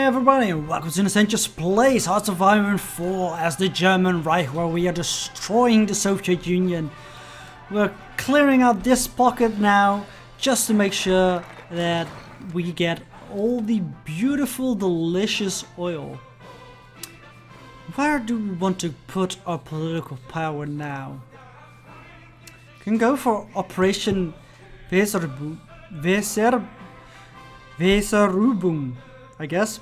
everybody, and welcome to Essentials Plays Hearts of Iron 4 as the German Reich, where we are destroying the Soviet Union. We're clearing out this pocket now, just to make sure that we get all the beautiful, delicious oil. Where do we want to put our political power now? Can go for Operation Weserubum, I guess.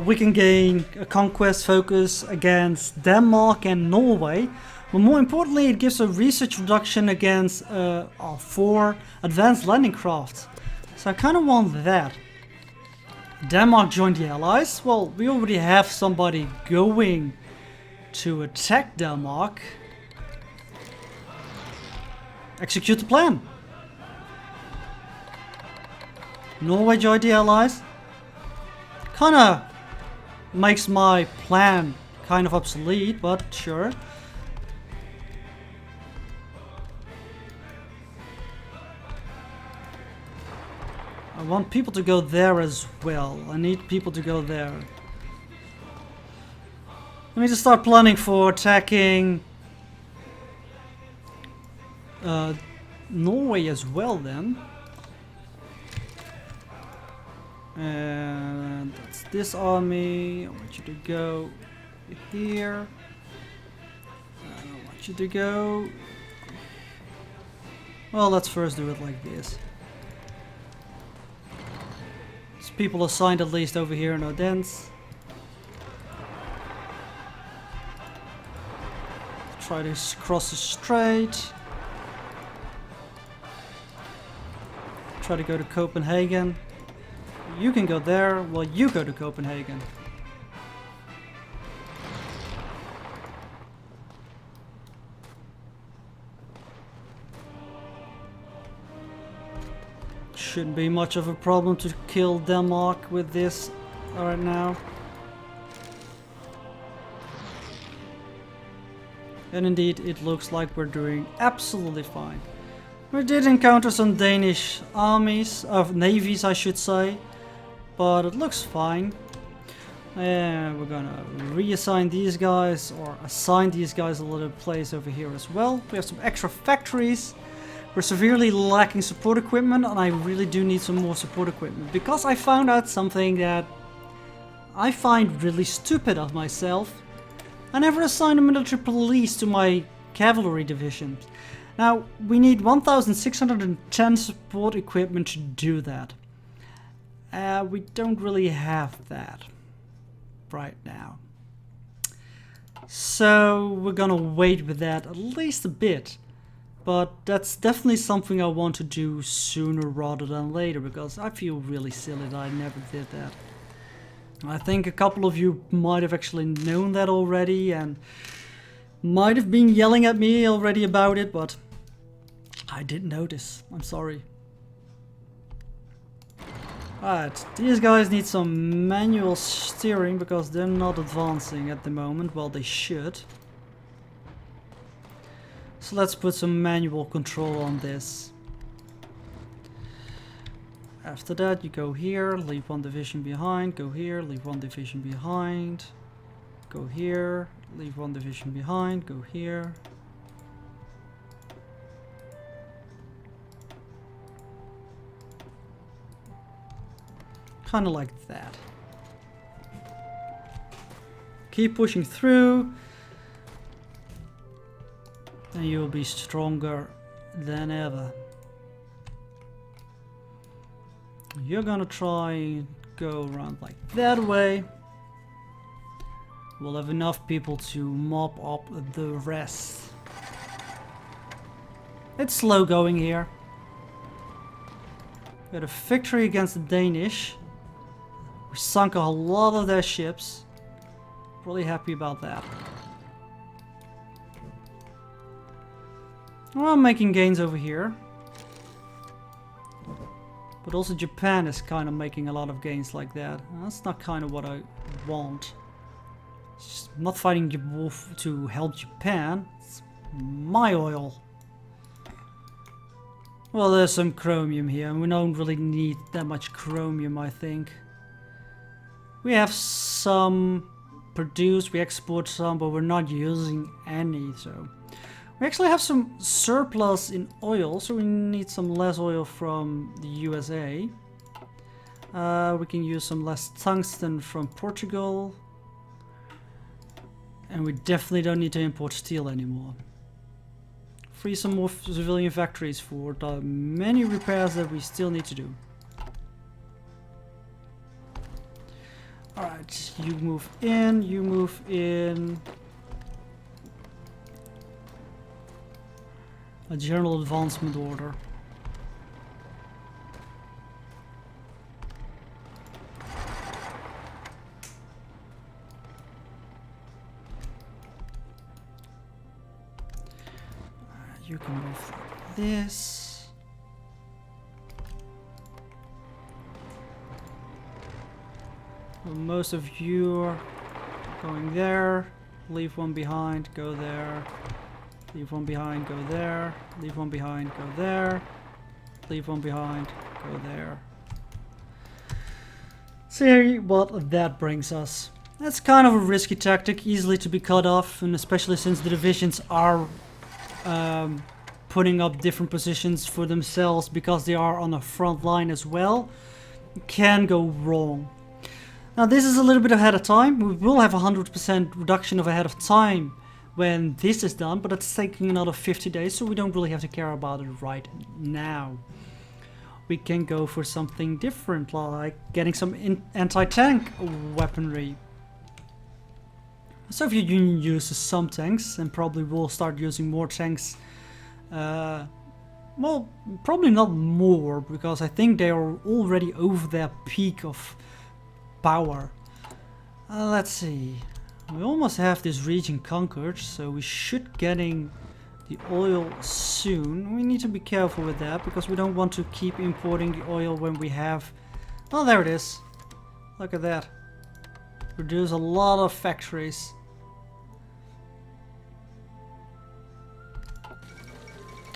We can gain a conquest focus against Denmark and Norway, but more importantly it gives a research reduction against our 4 advanced landing crafts. So I kind of want that. Denmark joined the Allies. Well, we already have somebody going to attack Denmark. Execute the plan. Norway joined the Allies. Kinda makes my plan kind of obsolete, but sure. I want people to go there as well. I need people to go there. I need to start planning for attacking Norway as well then. And that's this army. I want you to go here. I want you to go. Well, let's first do it like this. There's people assigned at least over here in Ardennes. Try to cross the strait. Try to go to Copenhagen. You can go there, while you go to Copenhagen. Shouldn't be much of a problem to kill Denmark with this right now. And indeed, it looks like we're doing absolutely fine. We did encounter some Danish armies, navies I should say. But it looks fine. And we're gonna reassign these guys, or assign these guys a little place over here as well. We have some extra factories. We're severely lacking support equipment, and I really do need some more support equipment. Because I found out something that I find really stupid of myself. I never assigned a military police to my cavalry division. Now, we need 1,610 support equipment to do that. We don't really have that right now. So we're gonna wait with that at least a bit. But that's definitely something I want to do sooner rather than later, because I feel really silly that I never did that. I think a couple of you might have actually known that already and might have been yelling at me already about it, but I didn't notice. I'm sorry. Alright, these guys need some manual steering because they're not advancing at the moment. Well, they should. So let's put some manual control on this. After that, you go here, leave 1 division behind, go here, leave 1 division behind, go here, leave 1 division behind, go here. Kind of like that. Keep pushing through, and you'll be stronger than ever. You're gonna try and go around like that way. We'll have enough people to mop up the rest. It's slow going here. We had a victory against the Danish. We sunk a lot of their ships. Really happy about that. Well, I'm making gains over here. But also Japan is kind of making a lot of gains like that. That's not kind of what I want. I'm not fighting the wolf to help Japan. It's my oil. Well, there's some chromium here, and we don't really need that much chromium, I think. We have some produced, we export some, but we're not using any, so... We actually have some surplus in oil, so we need some less oil from the USA. We can use some less tungsten from Portugal. And we definitely don't need to import steel anymore. Free some more civilian factories for the many repairs that we still need to do. Alright, you move in, you move in. A general advancement order. You can move like this. Well, most of you are going there. Leave one behind, go there. Leave one behind, go there. Leave one behind, go there. Leave one behind, go there. See what that brings us. That's kind of a risky tactic, easily to be cut off, and especially since the divisions are putting up different positions for themselves because they are on the front line as well. It can go wrong. Now this is a little bit ahead of time. We will have 100% reduction of ahead of time when this is done, but it's taking another 50 days, so we don't really have to care about it right now. We can go for something different, like getting some anti-tank weaponry. The Soviet Union uses some tanks and probably will start using more tanks. Well, probably not more, because I think they are already over their peak of power. Let's see. We almost have this region conquered, so we should getting the oil soon. We need to be careful with that, because we don't want to keep importing the oil when we have... Oh, there it is. Look at that. Produce a lot of factories.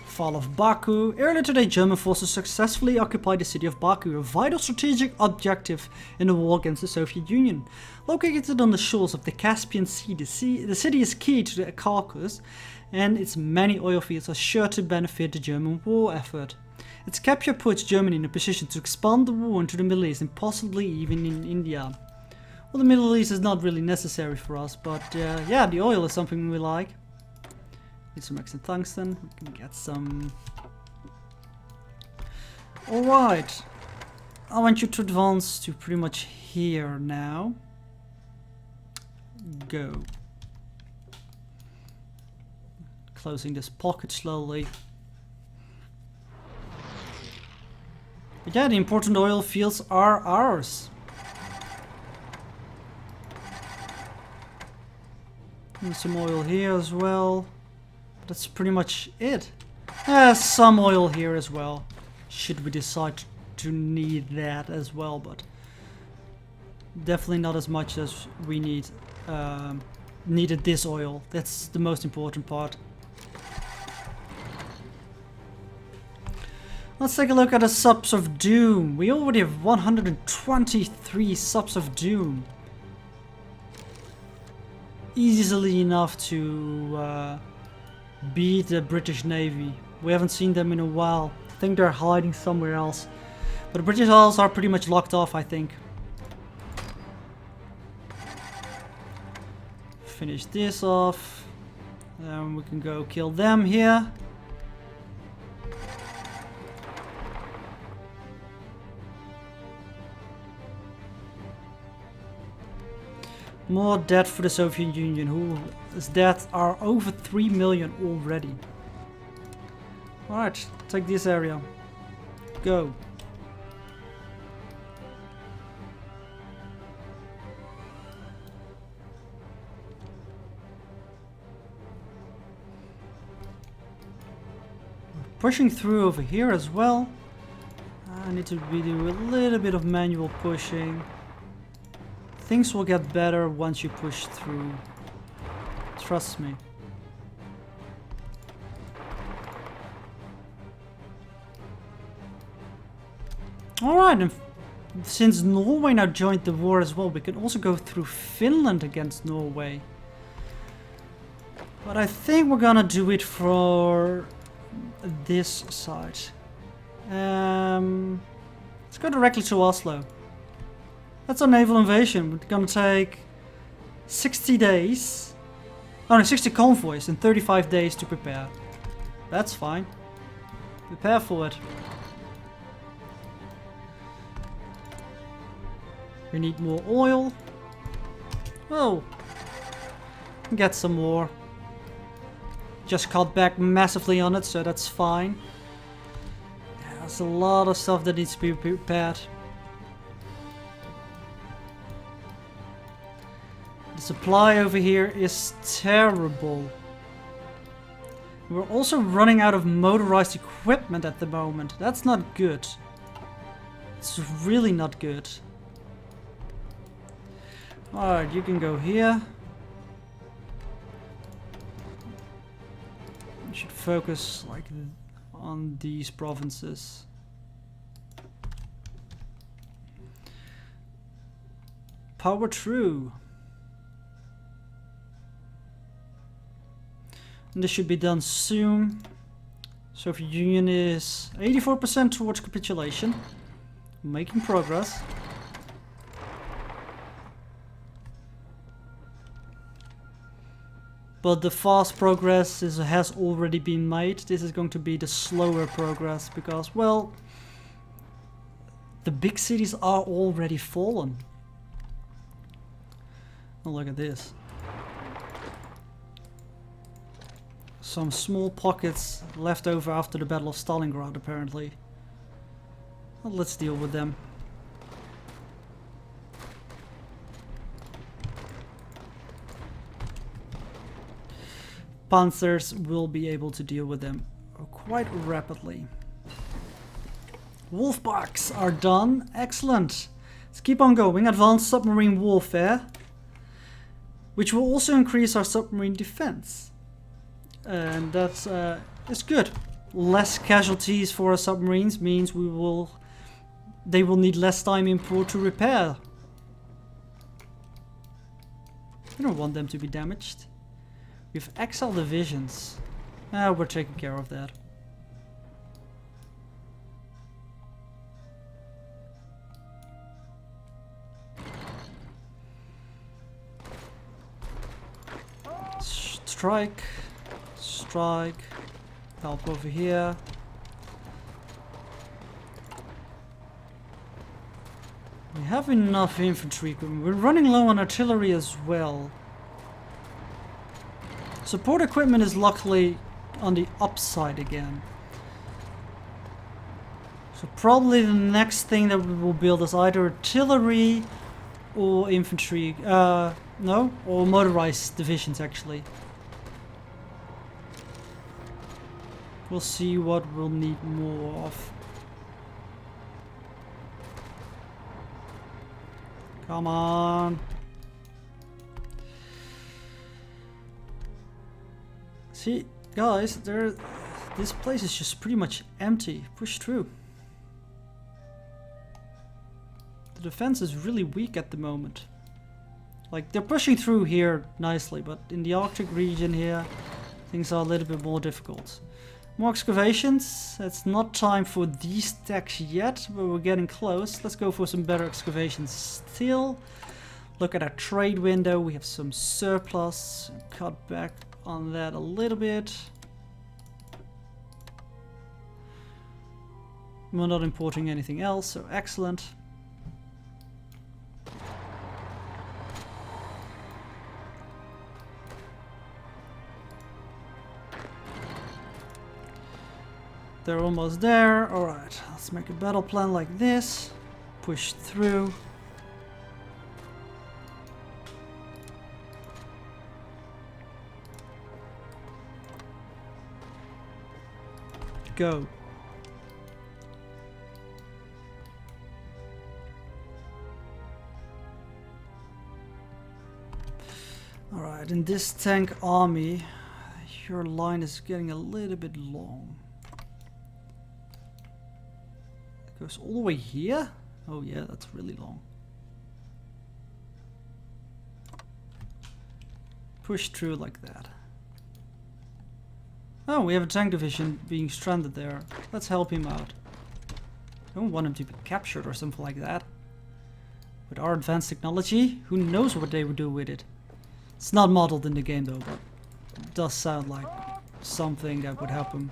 Fall of Baku. Earlier today, German forces successfully occupied the city of Baku, a vital strategic objective in the war against the Soviet Union. Located on the shores of the Caspian Sea, the city is key to the Caucasus, and its many oil fields are sure to benefit the German war effort. Its capture puts Germany in a position to expand the war into the Middle East and possibly even in India. Well, the Middle East is not really necessary for us, but yeah, the oil is something we like. Need some extra tungsten. We can get some. Alright. I want you to advance to pretty much here now. Go. Closing this pocket slowly. But yeah, the important oil fields are ours. And some oil here as well. That's pretty much it. Some oil here as well. Should we decide to need that as well, but definitely not as much as we needed this oil. That's the most important part. Let's take a look at the subs of doom. We already have 123 subs of doom. Easily enough to beat the British Navy. We haven't seen them in a while. I think they're hiding somewhere else. But the British Isles are pretty much locked off, I think. Finish this off. Then we can go kill them here. More debt for the Soviet Union, whose deaths are over 3 million already. Alright, take this area. Go. Pushing through over here as well. I need to be doing a little bit of manual pushing. Things will get better once you push through. Trust me. Alright, and since Norway now joined the war as well, we can also go through Finland against Norway. But I think we're gonna do it for this side. Let's go directly to Oslo. That's our naval invasion. We're gonna take 60 days. Oh no, 60 convoys and 35 days to prepare. That's fine. Prepare for it. We need more oil. Oh. Get some more. Just cut back massively on it, so that's fine. Yeah, there's a lot of stuff that needs to be prepared. The supply over here is terrible. We're also running out of motorized equipment at the moment. That's not good. It's really not good. Alright, you can go here. We should focus like on these provinces. Power through. And this should be done soon. Soviet Union is 84% towards capitulation. Making progress. But the fast progress has already been made. This is going to be the slower progress because, well, the big cities are already fallen. Oh, look at this. Some small pockets left over after the Battle of Stalingrad, apparently. Well, let's deal with them. Panzers will be able to deal with them quite rapidly. Wolfpacks are done. Excellent. Let's keep on going. Advanced submarine warfare, which will also increase our submarine defense. And that's it's good. Less casualties for our submarines means they will need less time in port to repair. We don't want them to be damaged. We have XL divisions. We're taking care of that. Strike. Strike. Help over here. We have enough infantry equipment. We're running low on artillery as well. Support equipment is luckily on the upside again. So probably the next thing that we will build is either artillery or infantry. No, or motorized divisions actually. We'll see what we'll need more of. Come on. See, guys, this place is just pretty much empty. Push through. The defense is really weak at the moment. Like, they're pushing through here nicely, but in the Arctic region here, things are a little bit more difficult. More excavations. It's not time for these techs yet, but we're getting close. Let's go for some better excavations still. Look at our trade window. We have some surplus. Cut back on that a little bit. We're not importing anything else, so excellent. They're almost there. Alright, let's make a battle plan like this. Push through. Go. Alright, in this tank army, your line is getting a little bit long. It goes all the way here? Oh yeah, that's really long. Push through like that. Oh, we have a tank division being stranded there. Let's help him out. I don't want him to be captured or something like that. With our advanced technology, who knows what they would do with it. It's not modeled in the game though, but it does sound like something that would happen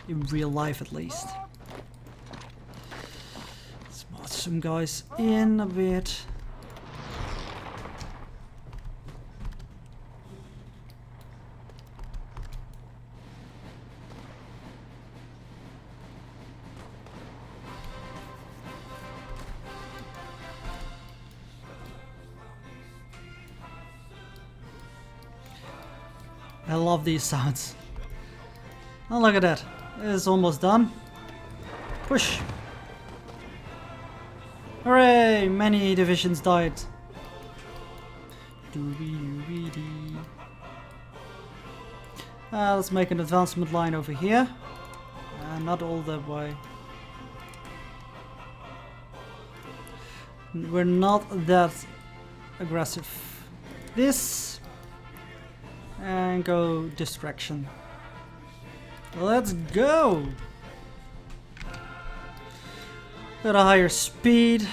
in real life at least. Let's march some guys in a bit. I love these sounds. Oh, look at that. It's almost done. Push. Hooray! Many divisions died. Let's make an advancement line over here. Not all that way. We're not that aggressive. This. And go distraction. Let's go! At a higher speed.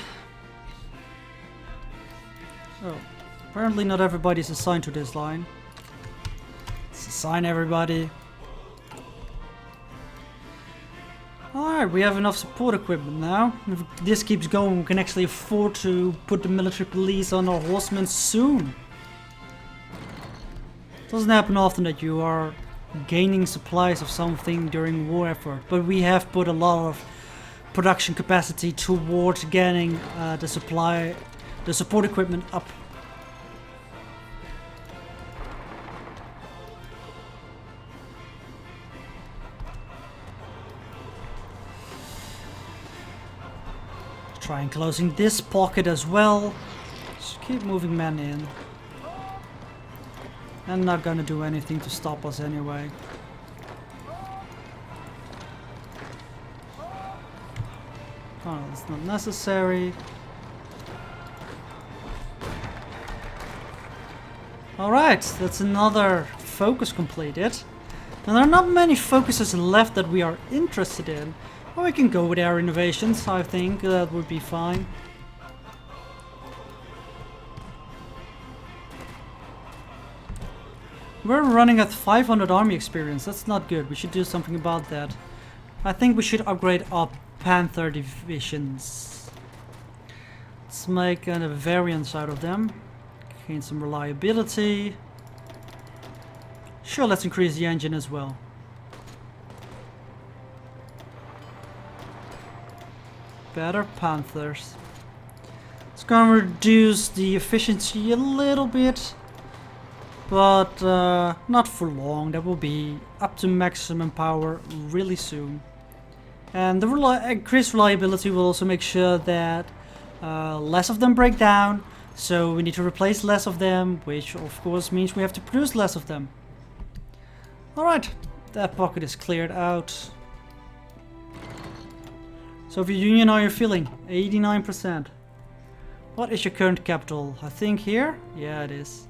Oh, apparently not everybody's assigned to this line. Let's assign everybody. Alright, we have enough support equipment now. If this keeps going, we can actually afford to put the military police on our horsemen soon. Doesn't happen often that you are gaining supplies of something during war effort, but we have put a lot of production capacity towards getting the support equipment up. Try and closing this pocket as well. Just keep moving men in. I'm not gonna do anything to stop us anyway. Oh, it's not necessary. Alright, that's another focus completed. And there are not many focuses left that we are interested in. Well, we can go with air innovations, I think that would be fine. We're running at 500 army experience, that's not good, we should do something about that. I think we should upgrade our Panther divisions. Let's make a variance out of them. Gain some reliability. Sure, let's increase the engine as well. Better Panthers. It's gonna reduce the efficiency a little bit. But not for long, that will be up to maximum power really soon. And the increased reliability will also make sure that less of them break down, so we need to replace less of them, which of course means we have to produce less of them. Alright, that pocket is cleared out. Soviet Union, how are you feeling? 89%. What is your current capital? I think here? Yeah, it is.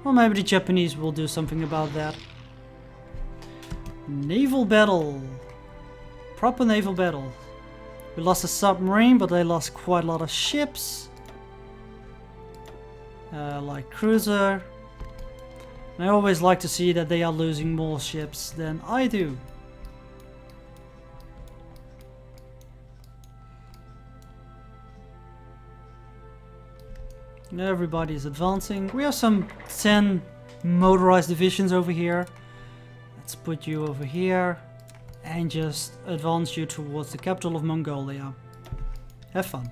Well, maybe the Japanese will do something about that. Naval battle. Proper naval battle. We lost a submarine, but they lost quite a lot of ships. Like cruiser. And I always like to see that they are losing more ships than I do. Everybody's advancing. We have some 10 motorized divisions over here. Let's put you over here and just advance you towards the capital of Mongolia. Have fun.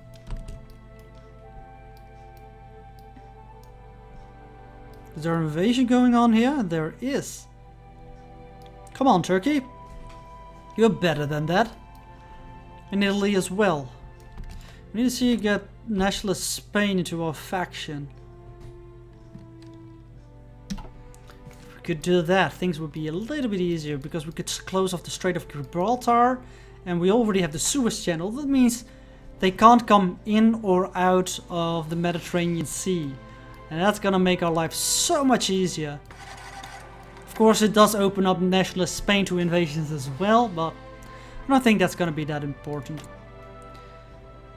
Is there an invasion going on here? There is. Come on, Turkey. You're better than that. And Italy as well. We need to see you get nationalist Spain into our faction. If we could do that, things would be a little bit easier because we could close off the Strait of Gibraltar and we already have the Suez Channel. That means they can't come in or out of the Mediterranean Sea. And that's gonna make our life so much easier. Of course, it does open up nationalist Spain to invasions as well, but I don't think that's gonna be that important.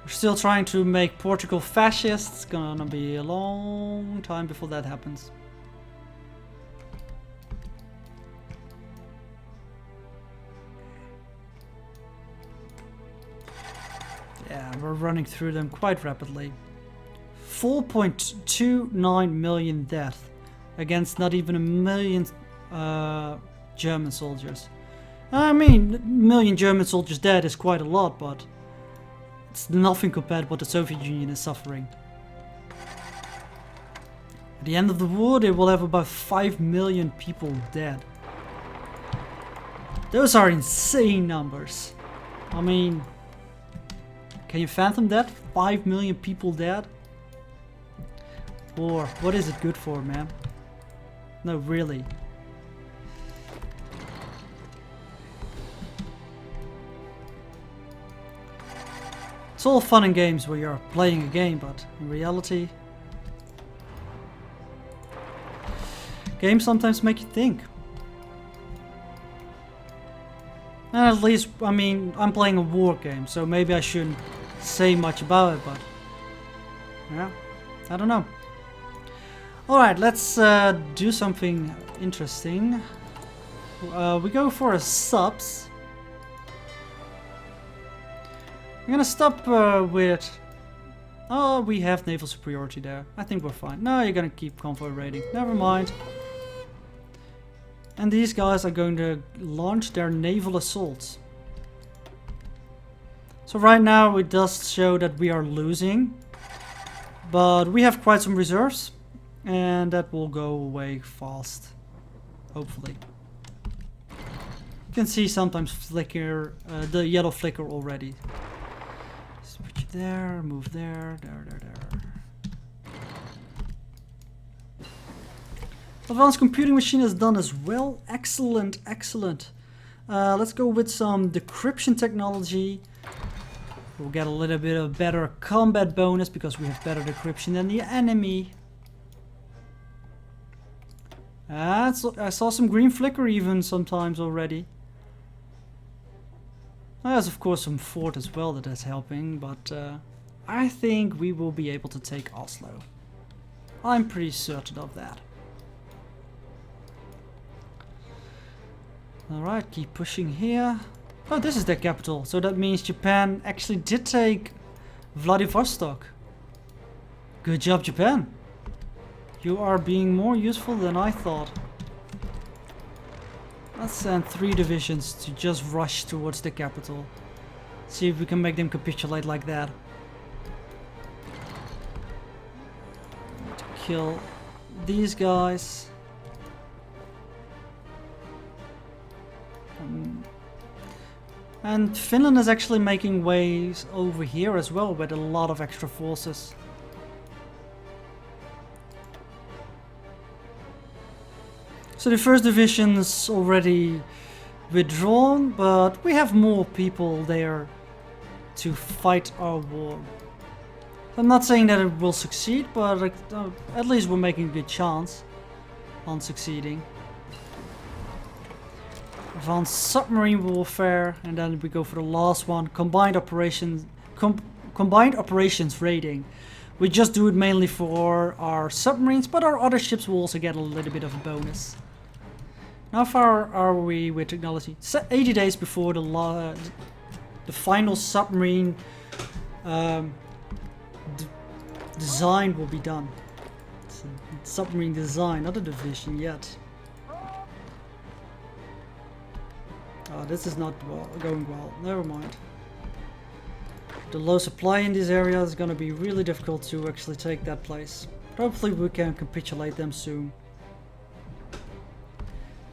We're still trying to make Portugal fascist. It's gonna be a long time before that happens. Yeah, we're running through them quite rapidly. 4.29 million deaths against not even a million German soldiers. I mean, a million German soldiers dead is quite a lot, but it's nothing compared to what the Soviet Union is suffering. At the end of the war, they will have about 5 million people dead. Those are insane numbers. I mean, can you fathom that? 5 million people dead? War, what is it good for, man? No, really. It's all fun and games where you're playing a game, but in reality, games sometimes make you think. And at least, I mean, I'm playing a war game, so maybe I shouldn't say much about it, but yeah, I don't know. Alright, let's do something interesting. We go for a subs. I'm gonna stop with... Oh, we have naval superiority there. I think we're fine. No, you're gonna keep convoy raiding. Never mind. And these guys are going to launch their naval assaults. So right now it does show that we are losing. But we have quite some reserves. And that will go away fast. Hopefully. You can see sometimes flicker, the yellow flicker already. Switch there, move there, there. Advanced computing machine is done as well. Excellent, excellent. Let's go with some decryption technology. We'll get a little bit of better combat bonus because we have better decryption than the enemy. I saw some green flicker even sometimes already. There's of course some fort as well that is helping, but I think we will be able to take Oslo. I'm pretty certain of that. Alright, keep pushing here. Oh, this is their capital, so that means Japan actually did take Vladivostok. Good job, Japan. You are being more useful than I thought. Let's send 3 divisions to just rush towards the capital. See if we can make them capitulate like that. To kill these guys. And Finland is actually making ways over here as well with a lot of extra forces. So the first division's already withdrawn, but we have more people there to fight our war. I'm not saying that it will succeed, but at least we're making a good chance on succeeding. Advanced submarine warfare, and then we go for the last one, combined operations raiding. We just do it mainly for our submarines, but our other ships will also get a little bit of a bonus. How far are we with technology? 80 days before the final submarine design will be done. It's a submarine design, not a division yet. Oh, this is not going well. Never mind. The low supply in this area is going to be really difficult to actually take that place. But hopefully we can capitulate them soon.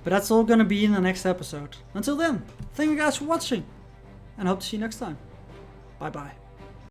But that's all going to be in the next episode. Until then, thank you guys for watching. And hope to see you next time. Bye bye.